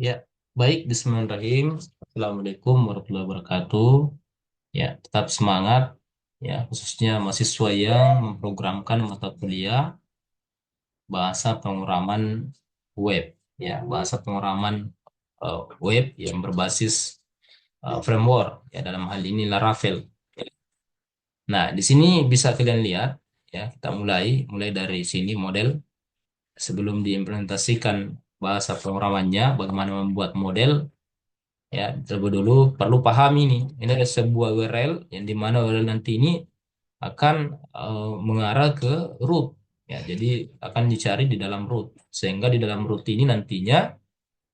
Ya, baik. Bismillahirrahmanirrahim. Assalamualaikum warahmatullahi wabarakatuh. Ya, tetap semangat. Ya, khususnya mahasiswa yang memprogramkan mata kuliah bahasa pemrograman web. Ya, bahasa pemrograman web yang berbasis framework. Ya, dalam hal ini Laravel. Nah, di sini bisa kalian lihat. Ya, kita mulai dari sini model sebelum diimplementasikan bahasa pemrogramannya, bagaimana membuat model. Ya, terlebih dulu perlu paham ini ada sebuah URL yang dimana URL nanti ini akan mengarah ke root. Ya, jadi akan dicari di dalam root. Sehingga di dalam root ini nantinya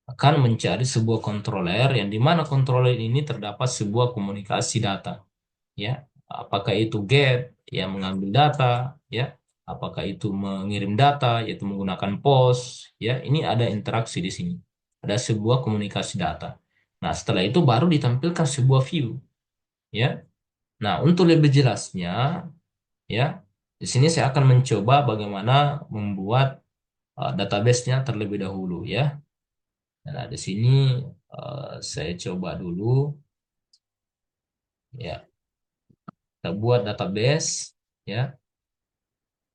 akan mencari sebuah controller yang dimana controller ini terdapat sebuah komunikasi data. Ya, apakah itu get yang mengambil data, ya, apakah itu mengirim data, yaitu menggunakan post. Ya, ini ada interaksi di sini. Ada sebuah komunikasi data. Nah, setelah itu baru ditampilkan sebuah view, ya. Nah, untuk lebih jelasnya, ya, di sini saya akan mencoba bagaimana membuat database-nya terlebih dahulu, ya. Nah, di sini saya coba dulu, ya, kita buat database, ya,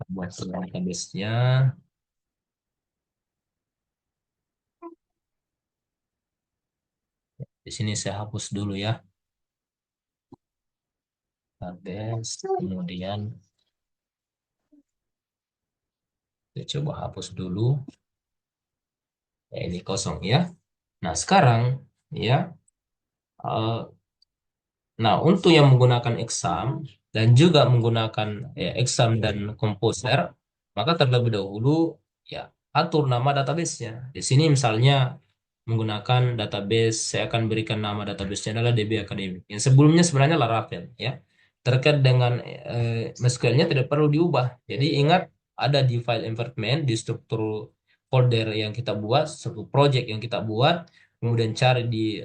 kita buat database-nya. Di sini saya hapus dulu ya, database, kemudian saya coba hapus dulu, ya, ini kosong ya. Nah, sekarang, ya. eh, Nah, untuk yang menggunakan exam dan juga menggunakan exam dan composer, maka terlebih dahulu ya atur nama database-nya. Di sini misalnya menggunakan database, saya akan berikan nama database-nya adalah DB Academic. Yang sebelumnya sebenarnya Laravel, ya. Terkait dengan MySQL-nya tidak perlu diubah. Jadi ingat ada di file environment, di struktur folder yang kita buat, struktur project yang kita buat, kemudian cari di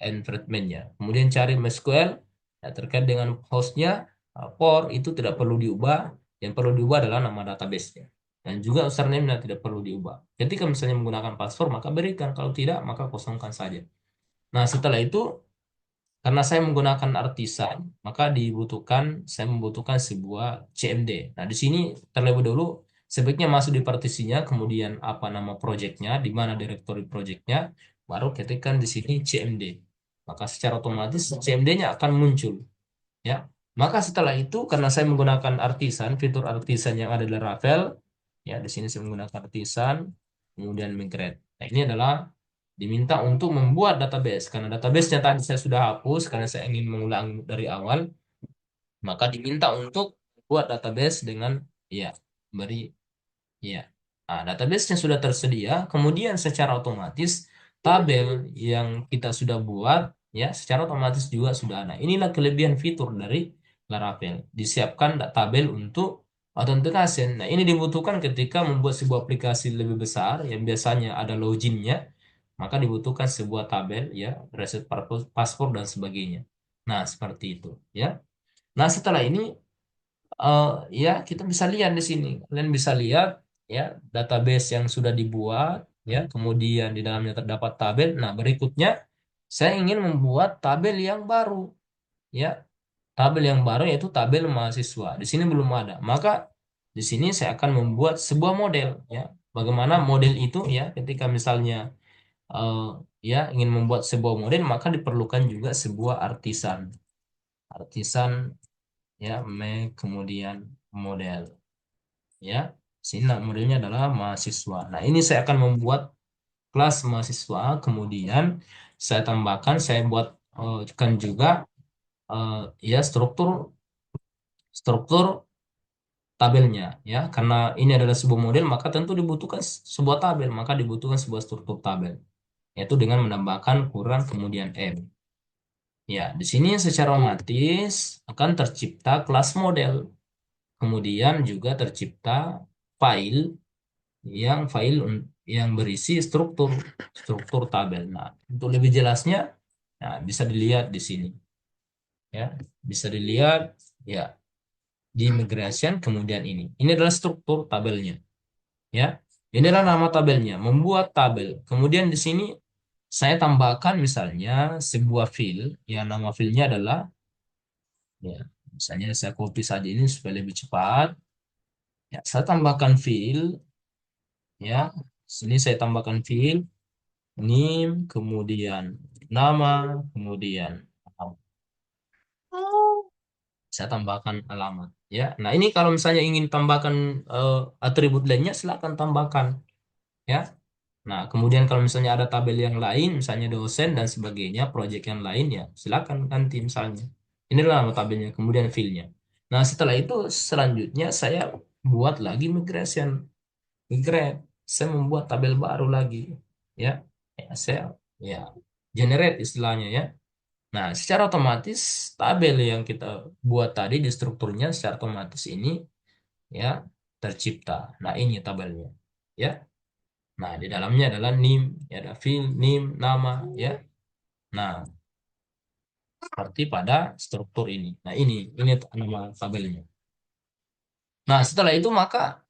environment-nya. Kemudian cari MySQL, ya, terkait dengan hostnya, for itu tidak perlu diubah. Yang perlu diubah adalah nama database-nya. Dan juga username-nya tidak perlu diubah. Ketika misalnya menggunakan password, maka berikan. Kalau tidak, maka kosongkan saja. Nah, setelah itu, karena saya menggunakan artisan, maka saya membutuhkan sebuah CMD. Nah, di sini terlebih dahulu, sebaiknya masuk di partisinya, kemudian apa nama projectnya, di mana directory projectnya, baru ketikkan di sini CMD. Maka secara otomatis CMD-nya akan muncul, ya. Maka setelah itu, karena saya menggunakan artisan, fitur artisan yang ada di Laravel, ya, di sini saya menggunakan artisan, kemudian migrate. Nah, ini adalah diminta untuk membuat database. Karena database-nya tadi saya sudah hapus, karena saya ingin mengulang dari awal, maka diminta untuk buat database dengan, ya, beri, ya. Nah, database-nya sudah tersedia, kemudian secara otomatis tabel yang kita sudah buat, ya, secara otomatis juga sudah ada. Inilah kelebihan fitur dari Laravel. Disiapkan tabel untuk authentication. Nah, ini dibutuhkan ketika membuat sebuah aplikasi lebih besar yang biasanya ada loginnya, maka dibutuhkan sebuah tabel, ya, reset password dan sebagainya. Nah, seperti itu, ya. Nah, setelah ini eh, ya kita bisa lihat di sini. Kalian bisa lihat, ya, database yang sudah dibuat, ya, kemudian di dalamnya terdapat tabel. Nah, berikutnya saya ingin membuat tabel yang baru, ya. Tabel yang baru yaitu tabel mahasiswa. Di sini belum ada. Maka di sini saya akan membuat sebuah model, ya. Bagaimana model itu, ya, ketika misalnya eh, ya ingin membuat sebuah model, maka diperlukan juga sebuah artisan. Artisan, ya, kemudian model. Ya, sini modelnya adalah mahasiswa. Nah, ini saya akan membuat kelas mahasiswa, kemudian saya tambahkan, saya buat kan juga eh, ya struktur struktur tabelnya, ya, karena ini adalah sebuah model, maka tentu dibutuhkan sebuah tabel, maka dibutuhkan sebuah struktur tabel, yaitu dengan menambahkan kurang kemudian m. Ya, di sini secara otomatis akan tercipta kelas model, kemudian juga tercipta file yang berisi struktur struktur tabel. Nah, untuk lebih jelasnya, nah, bisa dilihat di sini, ya, bisa dilihat, ya, di migration, kemudian ini adalah struktur tabelnya, ya. Ini adalah nama tabelnya, membuat tabel. Kemudian di sini saya tambahkan misalnya sebuah file, yang nama filenya adalah, ya, misalnya saya copy saja ini supaya lebih cepat. Ya, saya tambahkan file, ya, sini saya tambahkan file, name, kemudian nama, kemudian saya tambahkan alamat. Ya, nah ini kalau misalnya ingin tambahkan atribut lainnya, silakan tambahkan. Ya, nah kemudian kalau misalnya ada tabel yang lain, misalnya dosen dan sebagainya, project yang lain ya, silakan ganti misalnya. Inilah nama tabelnya, kemudian filenya. Nah setelah itu selanjutnya saya buat lagi migration, migrate. Saya membuat tabel baru lagi. Ya, ya saya ya generate istilahnya ya. Nah, secara otomatis tabel yang kita buat tadi di strukturnya secara otomatis ini ya tercipta. Nah, ini tabelnya. Ya. Nah, di dalamnya adalah name, ya ada field, name, nama, ya. Nah, seperti pada struktur ini. Nah, ini nama tabelnya. Nah, setelah itu maka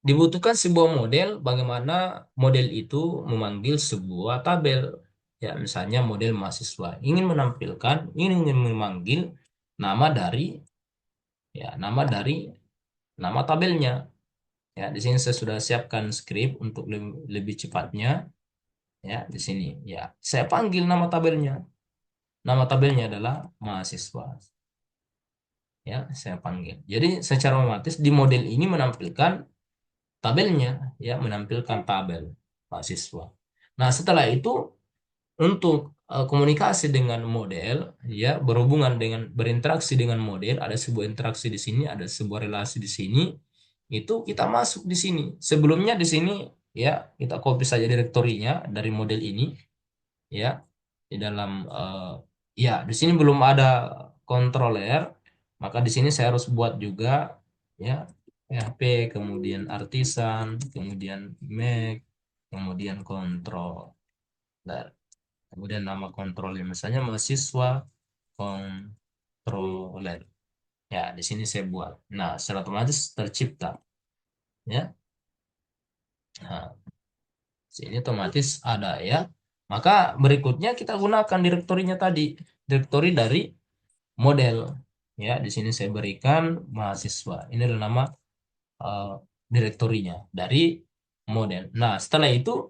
dibutuhkan sebuah model bagaimana model itu memanggil sebuah tabel. Ya, misalnya model mahasiswa ingin memanggil nama dari nama dari nama tabelnya. Ya, di sini saya sudah siapkan script untuk lebih cepatnya. Ya, di sini. Ya, saya panggil nama tabelnya. Nama tabelnya adalah mahasiswa. Ya, saya panggil. Jadi secara otomatis di model ini menampilkan tabelnya, ya, menampilkan tabel mahasiswa. Nah, setelah itu untuk komunikasi dengan model, ya, berhubungan dengan berinteraksi dengan model, ada sebuah interaksi di sini, ada sebuah relasi di sini, itu kita masuk di sini. Sebelumnya di sini, ya, kita copy saja direktorinya dari model ini, ya, di dalam ya, di sini belum ada controller, maka di sini saya harus buat juga, ya, PHP, kemudian artisan, kemudian make, kemudian control. Nah, kemudian nama kontrolnya misalnya mahasiswa controller. Ya, di sini saya buat. Nah, secara otomatis tercipta, ya. Nah, sini otomatis ada ya. Maka berikutnya kita gunakan direktorinya tadi, direktori dari model. Ya, di sini saya berikan mahasiswa. Ini adalah nama eh, direktorinya dari model. Nah, setelah itu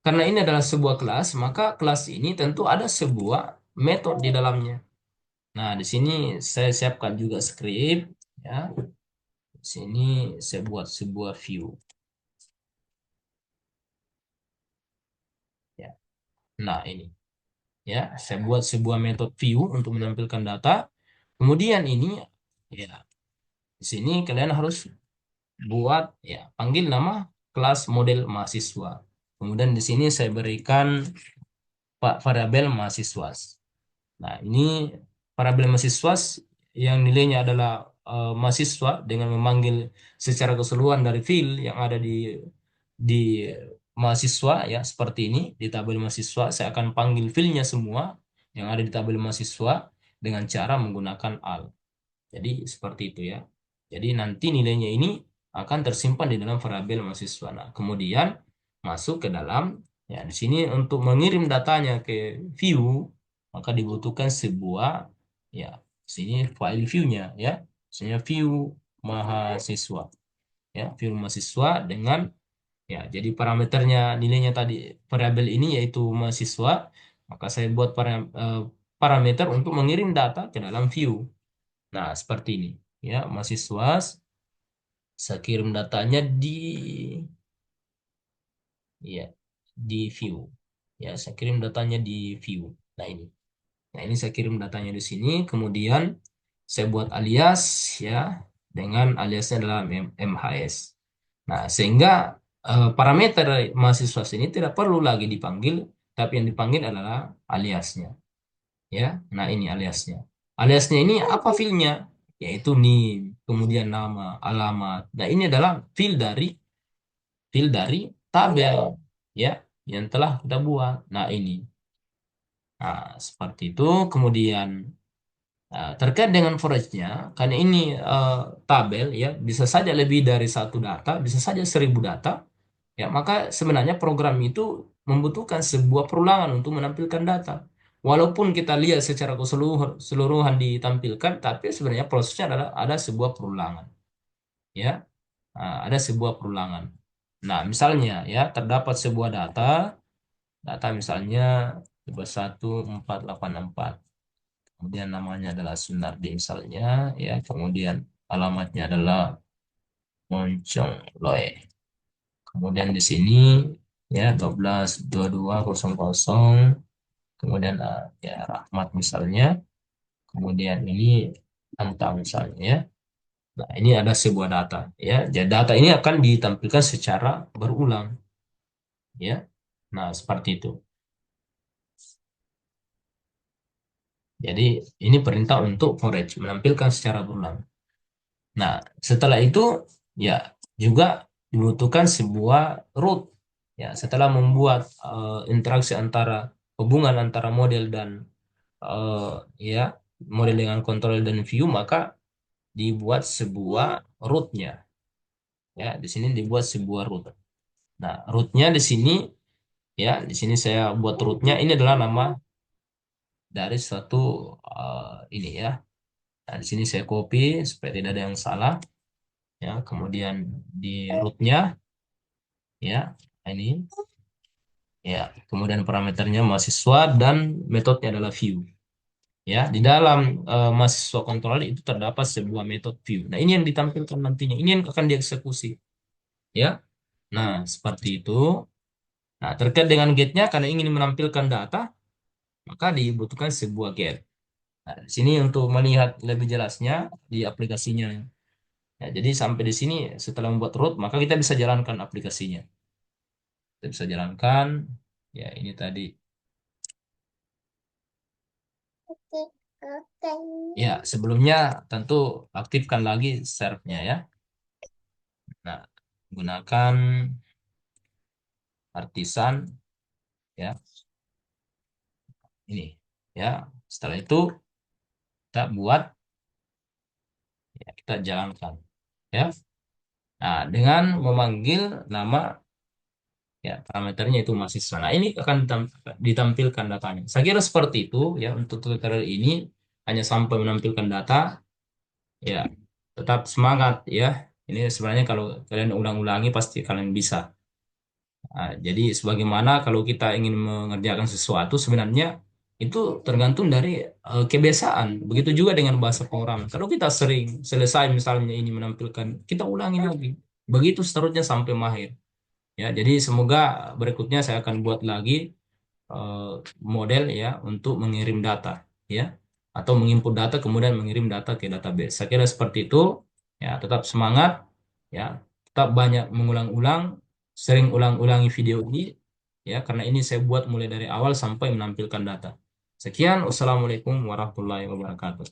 karena ini adalah sebuah kelas, maka kelas ini tentu ada sebuah metode di dalamnya. Nah, di sini saya siapkan juga script, ya. Di sini saya buat sebuah view, ya. Nah, ini, ya, saya buat sebuah metode view untuk menampilkan data. Kemudian ini, ya, di sini kalian harus buat, ya, panggil nama kelas model mahasiswa. Kemudian di sini saya berikan variabel mahasiswa. Nah, ini variabel mahasiswa yang nilainya adalah mahasiswa dengan memanggil secara keseluruhan dari field yang ada di mahasiswa, ya, seperti ini di tabel mahasiswa saya akan panggil fieldnya semua yang ada di tabel mahasiswa dengan cara menggunakan al. Jadi seperti itu ya. Jadi nanti nilainya ini akan tersimpan di dalam variabel mahasiswa. Nah, kemudian masuk ke dalam, ya, di sini untuk mengirim datanya ke view maka dibutuhkan sebuah, ya, sini file view-nya, ya. Misalnya view mahasiswa, ya, view mahasiswa dengan, ya, jadi parameternya nilainya tadi variabel ini yaitu mahasiswa, maka saya buat parameter untuk mengirim data ke dalam view. Nah, seperti ini. Ya, mahasiswa, saya kirim datanya ya, di view. Ya, saya kirim datanya di view. Nah, ini. Nah, ini saya kirim datanya di sini. Kemudian saya buat alias, ya, dengan aliasnya adalah MHS. Nah, sehingga parameter mahasiswa ini tidak perlu lagi dipanggil, tapi yang dipanggil adalah aliasnya. Ya, nah ini aliasnya. Aliasnya ini apa filenya? Yaitu NIM, kemudian nama, alamat. Nah, ini adalah fil dari tabel, ya, yang telah kita buat. Nah, ini. Nah, seperti itu. Kemudian terkait dengan forage-nya, karena ini tabel, ya, bisa saja lebih dari satu data, bisa saja 1000 data, ya, maka sebenarnya program itu membutuhkan sebuah perulangan untuk menampilkan data. Walaupun kita lihat secara keseluruhan ditampilkan, tapi sebenarnya prosesnya adalah ada sebuah perulangan, ya. Ada sebuah perulangan. Nah, misalnya ya terdapat sebuah data misalnya 21484. Kemudian namanya adalah Sunardi misalnya, ya. Kemudian alamatnya adalah Moncong Loe. Kemudian di sini ya 12 22 00. Kemudian ya Rahmat misalnya. Kemudian ini Anta misalnya, ya. Nah, ini ada sebuah data, ya. Jadi data ini akan ditampilkan secara berulang, ya. Nah, seperti itu. Jadi ini perintah untuk forage menampilkan secara berulang. Nah, setelah itu ya juga dibutuhkan sebuah root. Ya, setelah membuat interaksi antara hubungan antara model dan eh, ya model dengan control dan view, maka dibuat sebuah rootnya. Ya, di sini dibuat sebuah root. Nah, rootnya di sini, ya, di sini saya buat rootnya. Ini adalah nama dari suatu ini, ya. Nah, di sini saya copy supaya tidak ada yang salah. Ya, kemudian di rootnya, ya, ini, ya, kemudian parameternya mahasiswa dan metodenya adalah view. Ya, di dalam mahasiswa controller itu terdapat sebuah metode view. Nah, ini yang ditampilkan nantinya. Ini yang akan dieksekusi. Ya, nah seperti itu. Nah, terkait dengan gate-nya, karena ingin menampilkan data, maka dibutuhkan sebuah gate. Nah, di sini untuk melihat lebih jelasnya di aplikasinya. Ya, jadi sampai di sini setelah membuat root, maka kita bisa jalankan aplikasinya. Kita bisa jalankan. Ya, ini tadi. Ya, sebelumnya tentu aktifkan lagi serve-nya, ya. Nah, gunakan artisan, ya, ini, ya. Setelah itu kita buat, ya, kita jalankan, ya. Nah, dengan memanggil nama, ya, parameternya itu mahasiswa. Nah, ini akan ditampilkan datanya. Saya kira seperti itu, ya, untuk tutorial ini hanya sampai menampilkan data, ya. Tetap semangat, ya. Ini sebenarnya kalau kalian ulang-ulangi pasti kalian bisa. Nah, jadi sebagaimana kalau kita ingin mengerjakan sesuatu sebenarnya itu tergantung dari kebiasaan. Begitu juga dengan bahasa program. Kalau kita sering selesai misalnya ini menampilkan, kita ulangi lagi. Begitu seterusnya sampai mahir. Ya, jadi semoga berikutnya saya akan buat lagi eh, model, ya, untuk mengirim data, ya, atau menginput data kemudian mengirim data ke database. Saya kira seperti itu. Ya, tetap semangat, ya, tetap banyak mengulang-ulang, sering ulang-ulangi video ini, ya, karena ini saya buat mulai dari awal sampai menampilkan data. Sekian, wassalamualaikum warahmatullahi wabarakatuh.